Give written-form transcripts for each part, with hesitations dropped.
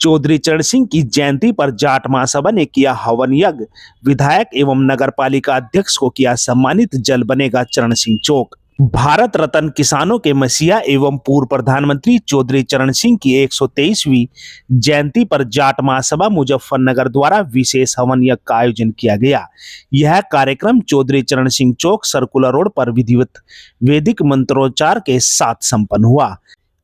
चौधरी चरण सिंह की जयंती पर जाट महासभा ने किया हवन यज्ञ। विधायक एवं नगरपालिका अध्यक्ष को किया सम्मानित। जल बनेगा चरण सिंह चौक। भारत रत्न किसानों के मसीहा एवं पूर्व प्रधानमंत्री चौधरी चरण सिंह की 123वीं जयंती पर जाट महासभा मुजफ्फरनगर द्वारा विशेष हवन यज्ञ का आयोजन किया गया। यह कार्यक्रम चौधरी चरण सिंह चौक सर्कुलर रोड पर विधिवत वैदिक मंत्रोच्चार के साथ संपन्न हुआ।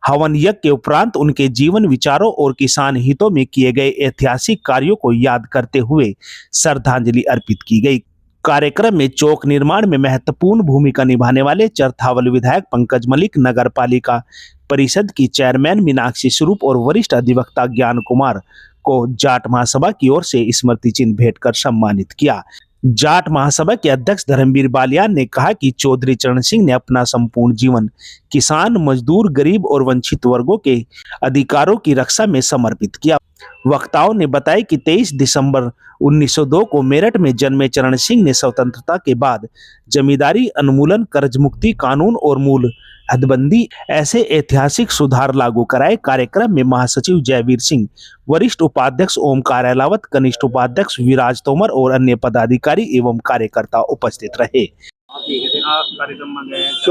हवन यज्ञ के उपरांत उनके जीवन विचारों और किसान हितों में किए गए ऐतिहासिक कार्यों को याद करते हुए श्रद्धांजलि अर्पित की गई। कार्यक्रम में चौक निर्माण में महत्वपूर्ण भूमिका निभाने वाले चरथावल विधायक पंकज मलिक, नगर पालिका परिषद की चेयरमैन मीनाक्षी स्वरूप और वरिष्ठ अधिवक्ता ज्ञान कुमार को जाट महासभा की ओर से स्मृति चिन्ह भेंट कर सम्मानित किया। जाट महासभा के अध्यक्ष धर्मवीर बालियान ने कहा कि चौधरी चरण सिंह ने अपना संपूर्ण जीवन किसान, मजदूर, गरीब और वंचित वर्गों के अधिकारों की रक्षा में समर्पित किया। वक्ताओं ने बताया कि 23 दिसंबर 1902 को मेरठ में जन्मे चरण सिंह ने स्वतंत्रता के बाद जमींदारी उन्मूलन, कर्ज मुक्ति कानून और मूल हदबंदी ऐसे ऐतिहासिक सुधार लागू कराए। कार्यक्रम में महासचिव जयवीर सिंह, वरिष्ठ उपाध्यक्ष ओमकार अहलावत, कनिष्ठ उपाध्यक्ष विराज तोमर और अन्य पदाधिकारी एवं कार्यकर्ता उपस्थित रहे।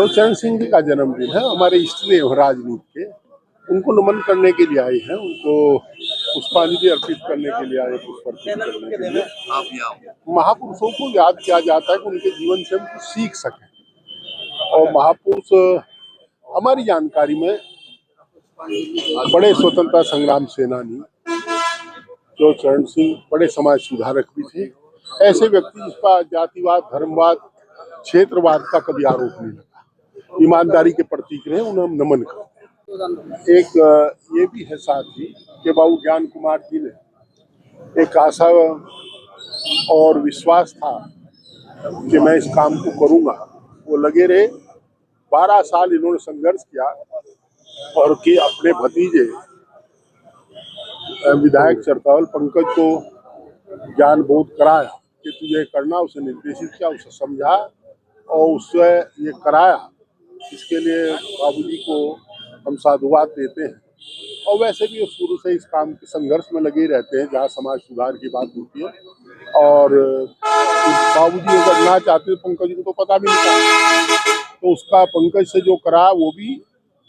चरण सिंह जी का जन्मदिन है, हमारे इष्ट देव राजनीति के, उनको नमन करने के लिए आए हैं, उनको पुष्पांजलि अर्पित करने के लिए आए। पुष्प अर्पित करने के लिए महापुरुषों को याद किया जाता है कि उनके जीवन से हम कुछ सीख सकें। और महापुरुष हमारी जानकारी में बड़े स्वतंत्रता संग्राम सेनानी जो चरण सिंह बड़े समाज सुधारक भी थे। ऐसे व्यक्ति जिसका जातिवाद, धर्मवाद, क्षेत्रवाद का कभी आरोप नहीं लगा, ईमानदारी के प्रतीक रहे, उन्हें हम नमन करते हैं। एक ये भी है साथ ही कि बाबू ज्ञान कुमार जी ने एक आशा और विश्वास था कि मैं इस काम को करूंगा, वो लगे रहे। 12 साल इन्होंने संघर्ष किया और कि अपने भतीजे विधायक चरथावल पंकज को ज्ञान बोध कराया कि तुझे करना, उसे निर्देशित किया, उसे समझा और उससे ये कराया। इसके लिए बाबूजी को हम साधुवाद देते हैं। और वैसे भी वो शुरू से इस काम के संघर्ष में लगे रहते हैं जहाँ समाज सुधार की बात होती है। और बाबूजी अगर ना चाहते तो पंकज को तो पता भी नहीं था, तो उसका पंकज से जो करा वो भी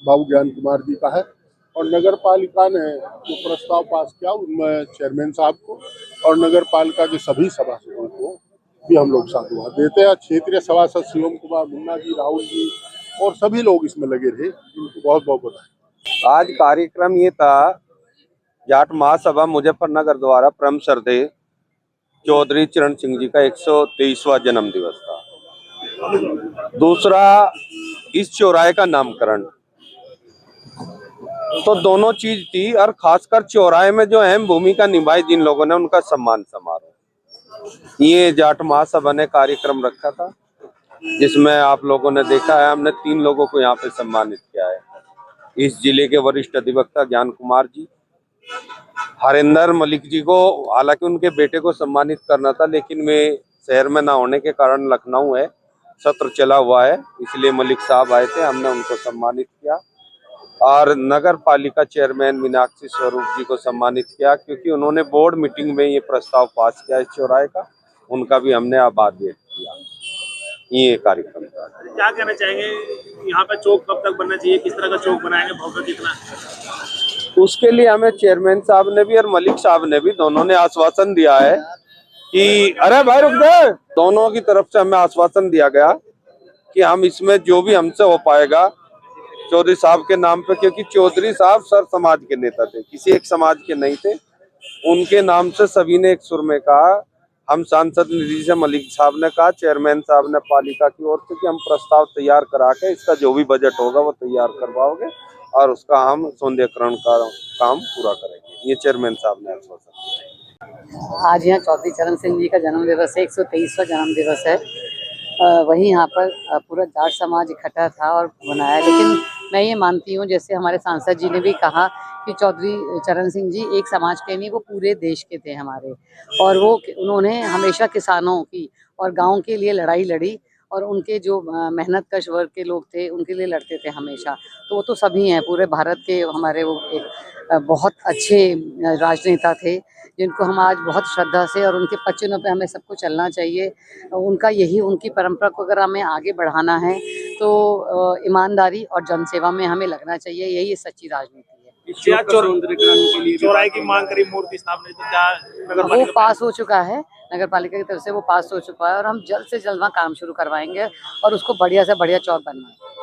बाबू ज्ञान कुमार जी का है। और नगर पालिका ने जो प्रस्ताव पास किया उनमें चेयरमैन साहब को और नगर पालिका के सभी सभासदों को भी हम लोग साधुवाद देते हैं। क्षेत्रीय सभासद शिवम कुमार मुन्ना जी, राहुल जी और सभी लोग इसमें लगे रहे, इनको बहुत बहुत बधाई। आज कार्यक्रम ये था, जाट महासभा मुजफ्फरनगर द्वारा परम श्रद्धेय चौधरी चरण सिंह जी का 123वां जन्म दिवस था। दूसरा, इस चौराहे का नामकरण, तो दोनों चीज थी। और खासकर चौराहे में जो अहम भूमिका निभाई जिन लोगों ने, उनका सम्मान समारोह ये जाट महासभा ने कार्यक्रम रखा था, जिसमें आप लोगों ने देखा है हमने 3 लोगों को यहाँ पे सम्मानित किया है। इस जिले के वरिष्ठ अधिवक्ता ज्ञान कुमार जी, हरिंदर मलिक जी को, हालांकि उनके बेटे को सम्मानित करना था, लेकिन वे शहर में ना होने के कारण लखनऊ है, सत्र चला हुआ है, इसलिए मलिक साहब आए थे, हमने उनको सम्मानित किया। और नगर पालिका चेयरमैन मीनाक्षी स्वरूप जी को सम्मानित किया, क्योंकि उन्होंने बोर्ड मीटिंग में ये प्रस्ताव पास किया इस चौराहे का, उनका भी हमने आभार व्यक्त किया। ये कार्यक्रम था। क्या कहना चाहेंगे, यहाँ पे चौक कब तक बनना चाहिए, किस तरह का चौक बनाएंगे, भव्य कितना? उसके लिए हमें चेयरमैन साहब ने भी और मलिक साहब ने भी, दोनों ने आश्वासन दिया है कि अरे भाई रुक गए, दोनों की तरफ से हमें आश्वासन दिया गया कि हम इसमें जो भी हमसे हो पाएगा चौधरी साहब के नाम पे, क्योंकि चौधरी साहब सर समाज के नेता थे, किसी एक समाज के नहीं थे, उनके नाम से सभी ने एक सुर में कहा। हम सांसद निधि से मलिक साहब ने कहा, चेयरमैन साहब ने पालिका की ओर से कि हम प्रस्ताव तैयार करा के इसका जो भी बजट होगा वो तैयार करवाओगे और उसका हम सौंदर्यीकरण का काम पूरा करेंगे। ये चेयरमैन साहब ने आश्वासन दिया। आज यहाँ चौधरी चरण सिंह जी का जन्म दिवस है, 123वां जन्म दिवस है। वहीं यहाँ पर पूरा जाट समाज इकट्ठा था और बनाया। लेकिन मैं ये मानती हूँ, जैसे हमारे सांसद जी ने भी कहा कि चौधरी चरण सिंह जी एक समाज के नहीं, वो पूरे देश के थे हमारे, और वो उन्होंने हमेशा किसानों की और गाँव के लिए लड़ाई लड़ी और उनके जो मेहनत कश वर्ग के लोग थे उनके लिए लड़ते थे हमेशा। तो वो तो सभी हैं, पूरे भारत के हमारे वो एक बहुत अच्छे राजनेता थे जिनको हम आज बहुत श्रद्धा से और उनके पचनों पे हमें सबको चलना चाहिए। उनका यही उनकी परंपरा को अगर हमें आगे बढ़ाना है तो ईमानदारी और जनसेवा में हमें लगना चाहिए, यही सच्ची राजनीति है। चौराहे की मांग करी मूर्ति स्थापना तो क्या नगर वो पालिका पास हो चुका है, नगर पालिका की तरफ से वो पास हो चुका है और हम जल्द से जल्द वहाँ काम शुरू करवाएंगे और उसको बढ़िया से बढ़िया चौक बनवाएंगे।